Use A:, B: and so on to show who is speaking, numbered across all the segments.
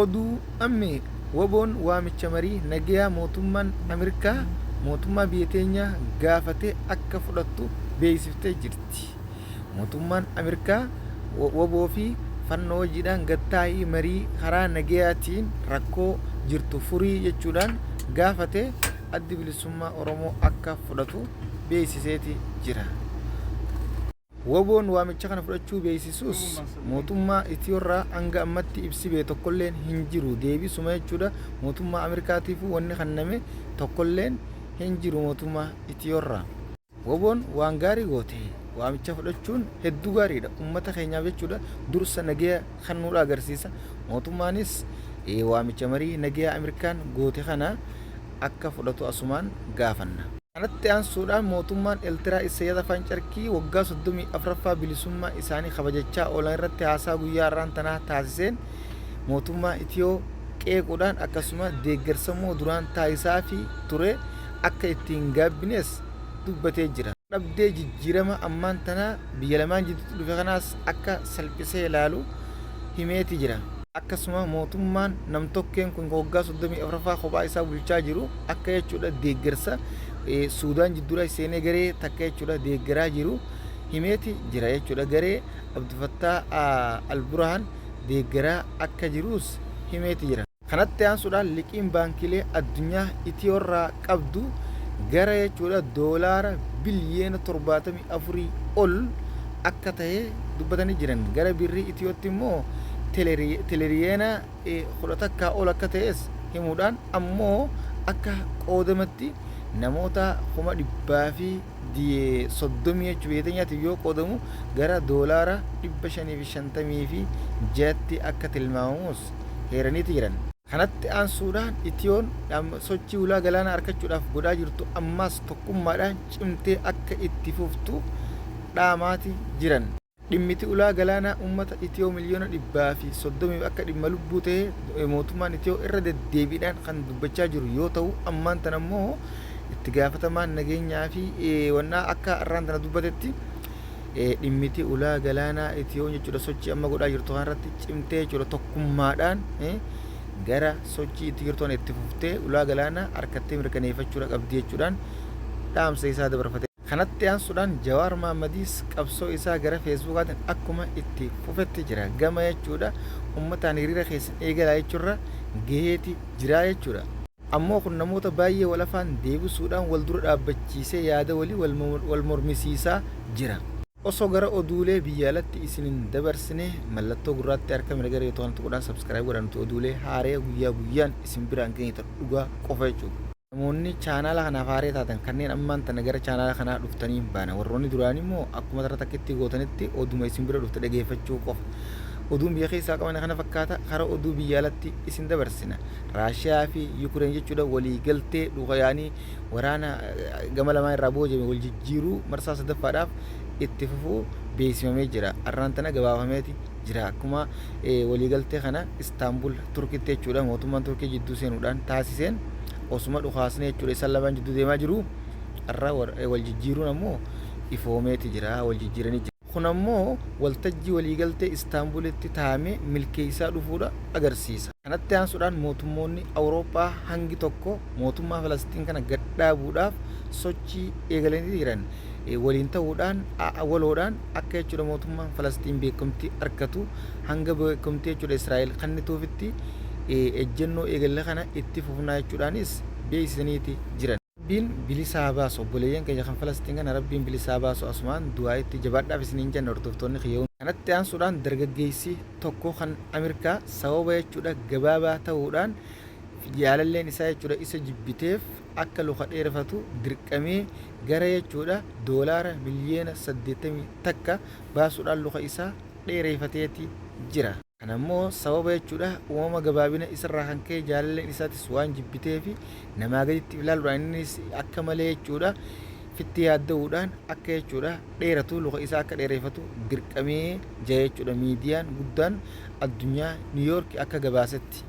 A: oduu amme waboon waamicha marii nagayaa mootummaan Ameerikaa mootummaa biyya teenyaa gaafatee akka fudhattu beeksiftee jirti. Mootummaan Ameerikaa waboo fi fannoo hojiidhaan gattaa'ii marii karaa nagayaatiin rakkoo jirtu furii jechuudhaan gaafatee addi bilisummaa Oromoo akka fudhatu beeksiseeti jira. Waboon waamicha kana fudhachuu beeksisuus mootummaa Itiyoorraa hanga ammatti ibsi bee tokkolleen hin jiru. Deebisuma jechuudha mootummaa Ameerikaatiif wanni kenname tokkolleen hin jiru mootummaa Itiyoorraa. Waboon waan gaarii goote waamicha fudhachuun hedduu gaariidha uummata keenyaaf jechuudha. Dursa nagaya kennuudha agarsiisa. Mootummaanis waamicha marii nagaya Ameerikaan goote kana akka fudhatu asumaan gaafanna. Kanatti aansuudhaan mootummaan Eertiraa Isaayyaas Afwerqii waggaa 34ffaa bilisummaa isaanii kabajachaa oolan irratti haasaa guyyaa har'aan tanaa taasiseen mootummaa Itiyoo qeequudhaan akkasuma deeggarsamoo duraan taasisaa fi ture akka ittiin gaabbines dubbatee jira. Dhabdee jijjiirama ammaan tanaa biyya lamaan jidduutti dhufe kanaas akka salphisee ilaalu himeeti jira. Akkasuma mootummaan namtokkeen kun waggaa 34ffaa kophaa isaa bulchaa jiru akka jechuudha deeggarsa Suudaan jidduudha seenee garee takka jechuudha deeggaraa jiru himeeti jira jechuudha. Garee Abdufattaa Alburhaan deeggaraa akka jirus himeeti jira. Kanatti aansuudhaan liqiin baankilee addunyaa Itiyoorraa qabdu gara jechuudha doolaara biliyeena 74 ol akka ta'e dubbatanii jiran. Gara birrii Itiyootti immoo teleriyeena 10 ol akka ta'es himuudhaan ammoo akka qoodamatti namoota 130 jechuudha biyya teenyaatiif yoo qoodamu gara doolaara 556 akka tilmaamamus heeraniiti jiran. Kanatti aansuudhaan Itiyoon sochii ulaa galaanaa argachuudhaaf godhaa jirtu ammaas tokkummaadhaan cimtee akka itti fuftu dhaamaati jiran. Dhimmiti ulaa galaanaa uummata Itiyoo miliyoona 130 akka dhimma lubbuu ta'e mootummaan Itiyoo irra deddeebiidhaan kan dubbachaa jiru yoo ta'u ammaan tan ammoo itti gaafatamaan nageenyaa fi wannaa akka irraan tana dubbatetti dhimmiti ulaa galaanaa Itiyoo jechuudha sochii amma godhaa jirtu kanarratti cimtee jechuudha tokkummaadhaan gara sochii itti jirtuun itti fuftee ulaa galaanaa harkattee mirkaneeffachuudha qabdi jechuudhaan dhaamsa isaa dabarfate. Kanatti aansuudhaan Jawaar Mahaammadiis qabsoo isaa gara feesbuukaatiin akkuma itti fufetti jira. Gama jechuudha uummataan hiriira keessan eegalaa jechuurra gaheeti jira jechuudha. Ammoo kun namoota baay'ee wal afaan deebisuudhaan wal dura dhaabbachiisee yaada walii wal mormisiisaa jira. Osoo gara oduulee biyya alatti isiniin dabarsine mallattoo gurraatti harka mirga yoo ta'an tuquudhaan subscribe godhan oduulee haaree guyyaa guyyaan isin biraan geenye dhugaa qofa jechuudha. Namoonni chaanaala kanaaf haaree taatan kanneen ammaan tana gara chaanaala kanaa dhuftanii baana. Warroonni duraan immoo akkuma tarra takkitti gootanitti oduma isin bira dhufte dhageeffachuu qofa. Oduun biyya keessaa qaban kana fakkaata karaa oduu biyya alatti isin dabarsina. Raashiyaa fi Yukureen jechuudha walii galtee dhugayaanii waraana gama lamaan irraa boojame wal jijjiiruu marsaa sadaffaadhaaf itti fufuu beeksifamee jira. Arraan tana gabaafameeti jira. Akkuma walii galtee kana Istaanbul Turkiitti jechuudha mootummaan Turkii jidduu seenuudhaan taasiseen osuma dhukaasne jechuudha isaan lamaan jidduu deemaa jiru. Arraa wal jijjiiruun ammoo ifoomeeti jira wal jijjiiranii jira. Kun ammoo waltajjii waliigaltee Istaanbulitti taa'amee milkeessaa dhufuudha agarsiisa. Kanatti aansuudhaan mootummoonni Awurooppaa hangi tokko mootummaa Falastiin kana gadhaabuudhaaf sochii eegalanii jiran. Waliin ta'uudhaan waloodhaan akka jechuudha mootummaan Falastiin beekamtii argatu hanga beekamtii jechuudha Israa'el kannituufitti ejjennoo eegalla kana itti fufnaa jechuudhaanis beeksisaniiti jiran. Rabbiin bilisaa baasu obboleeyyan keenya kan Falastiin kana Rabbiin bilisaa baasu asumaan du'aa itti jabaadhaaf isiniin jenna hordoftoonni kiyyoon. Kanatti aansuudhaan dargaggeessi tokko kan Ameerikaa sababa jechuudha gabaabaa ta'uudhaan jaalalleen isaa jechuudha isa jibbiteef akka luka dheerefatu dirqamee gara jechuudha doolaara miliyoona 80 takka baasuudhaan luka isaa dheereeffateeti jira. Kanammoo sababa jechuudha uumama gabaabina isarraa kan ka'e jaalalleen isaatis waan jibbitee fi namaa gaditti ilaaluudhaan innis akka malee jechuudha fitti yaadda'uudhaan akka jechuudha dheeratu luka isaa akka dheereeffatu dirqamee jira jechuudha miidiyaan guddaan addunyaa Niiwuyoork akka gabaasetti.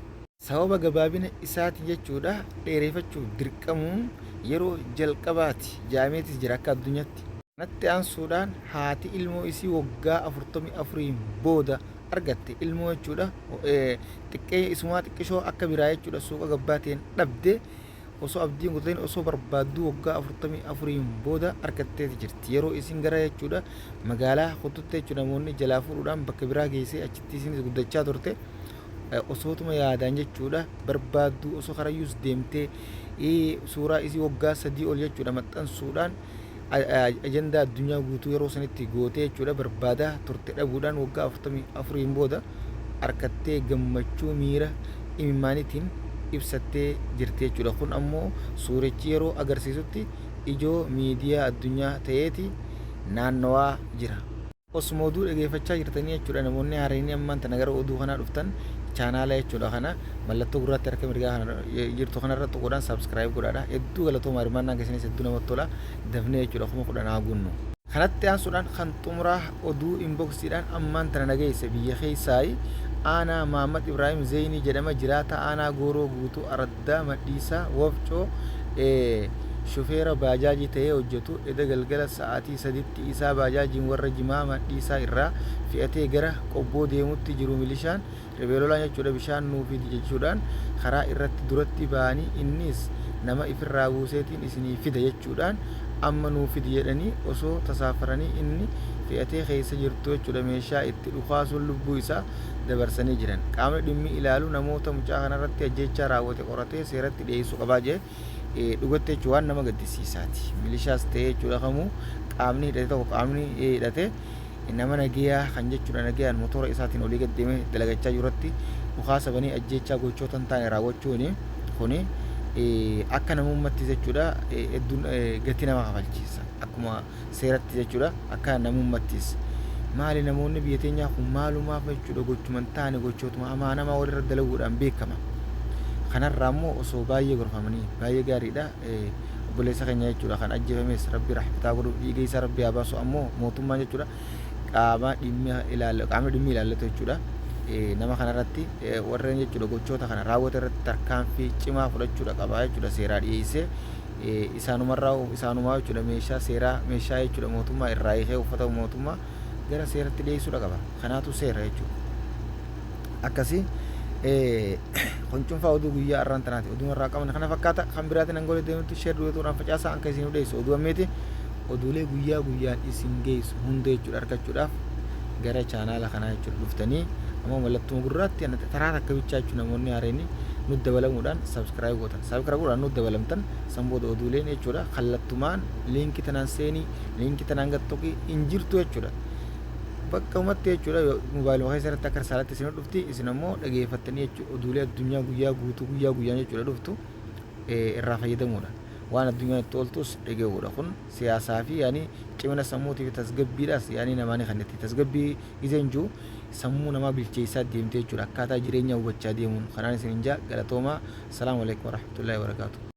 A: Sababa gabaabina isaati jechuudha dheereeffachuuf dirqamuun yeroo jalqabaati jaameetis jira akka addunyaatti. Kanatti aansuudhaan haati ilmoo isii waggaa 44 booda argatte ilmoo jechuudha xiqqee isumaa xiqqishoo akka biraa jechuudha suuqa gabbaatiin dhabde osoo abdiin guuteen osoo barbaaddu waggaa 44 booda argatteeti jirti yeroo isin gara jechuudha magaalaa kututte jechuudha namoonni jalaa fuudhuudhaan bakka biraa geessee achitti isinis guddachaa turte osootuma yaadaan jechuudha barbaaddu osoo karayyuus deemtee suuraa isii waggaa 3 ol jechuudha maxxansuudhaan ajandaa addunyaa guutuu yeroo sanitti gootee jechuudha barbaadaa turte dhabuudhaan waggaa 44 booda argattee gammachuu miira imimmaaniitiin ibsattee jirti jechuudha kun ammoo suurichi yeroo agarsiisutti ijoo miidiyaa addunyaa ta'eeti naannawaa jira osuma oduu dhageeffachaa jirtanii jechuudha namoonni haareenii ammaan tana gara oduu kanaa dhuftan chaanaala jechuudha kana mallattoo gurraatti harka mirgaa kana jirtu kanarratti godhaan subscribe godhaadha hedduu galatooma hirmaannaa keessaniis hedduu namatti tola dafnee jechuudha kuma kudhan haa gunnu kanatti aansuudhaan kan xumuraa oduu inboksiidhaan ammaan tana nageesse biyya keessaayi aanaa Mahammad Ibrahim Zeyni jedhama jiraata aanaa Gooroo guutuu Araddaa Madhiisaa Wofcoo shufeera baajaajii ta'ee hojjetu edda galgala sa'aatii 3tti isaa baajaajiin warra jimaa Madhiisaa irraa fe'atee gara qobboo deemutti jiru milishaan ribeelolaan jechuudha bishaan nuufii jechuudhaan karaa irratti duratti ba'anii innis nama ifirraa buuseetiin isinii fida jechuudhaan amma nuufidi jedhanii osoo tasaafaranii inni fe'atee keessa jirtu jechuudha meeshaa itti dhukaasuun lubbuu isaa dabarsanii jiran qaamni dhimmi ilaalu namoota mucaa kanarratti ajjeechaa raawwate qoratee seeratti dhiyeessuu qabaa jee dhugatte jechuun waan nama gaddisiisaati milishaas ta'ee jechuudha kamuu qaamni hidhate tokko qaamni hidhate nama nagiyaa kan jechuudha nagiyaan motora isaatiin olii gad deemee dalagachaa jirutti dhukaasa banii ajjeechaa gochoota hin taane raawwachuun kuni akka namummaatti jechuudha hedduun gatii nama kafalchiisa akkuma seeratti jechuudha akka namummaattis maali namoonni biyya teenyaa kun maalumaaf jechuudha gochuman taane gochootuma amaanamaa walirra dalaguudhaan beekama kanarraa immoo osoo baay'ee gorfamanii baay'ee gaariidha obboleessa keenya jechuudha kan ajjeefames rabbi rahmataa godhu dhiiga isaa rabbi haa baasu ammoo mootummaan jechuudha qaama dhimmi ilaallatu jechuudha nama kanarratti warreen jechuudha gochoota kana raawwate irratti tarkaanfii cimaa fudhachuudha qabaa jechuudha seeraa dhiyeessee isaanumaa jechuudha meeshaa jechuudha mootummaa irraa eegee uffata mootummaa gara seeratti dhiyeessuudha qaba kanaatu seera jechuudha akkasii kuncuunfaa oduu guyyaa arraan tanaati oduu irraa qabna kana fakkaata kan biraatiin angoolee deemutti sheer du'eetuudhaan facaasaa akka isin odeessu oduu ammeeti oduulee guyyaa guyyaan isin geessu hunda jechuudha argachuudhaaf gara chaanaala kanaa jechuudha dhuftanii ammoo mallattoo gurraatti taraa akka bichaa jechuudha namoonni haareenii nutti dabalamuudhaan subscribe godhan nutti dabalamtan sanbooda oduuleen jechuudha kallattumaan liinkii tanaan seenii liinkii tanaan gattoqii hin jirtu jechuudha bakka uumatti jechuudha mobaayiluma keessatti akka risaalaatti isin dhufti isin ammoo dhageeffattanii jechuudha oduulee addunyaa guyyaa guutuu guyyaa guyyaan jechuudha dhuftu irraa fayyadamuudha waan addunyaan itti ooltus dhaga'uudha kun siyaasaa fi yaani cimina sammuutii fi tasgabbiidhaas yaani namaanii kan itti tasgabbii gizeen jiru sammuu namaa bilcheessaa deemtee jechuudha akkaataa jireenya hubachaa deemuun kanaan isin injaa galatoomaa assalaamu alaikum warahmatullahi wabarakaatu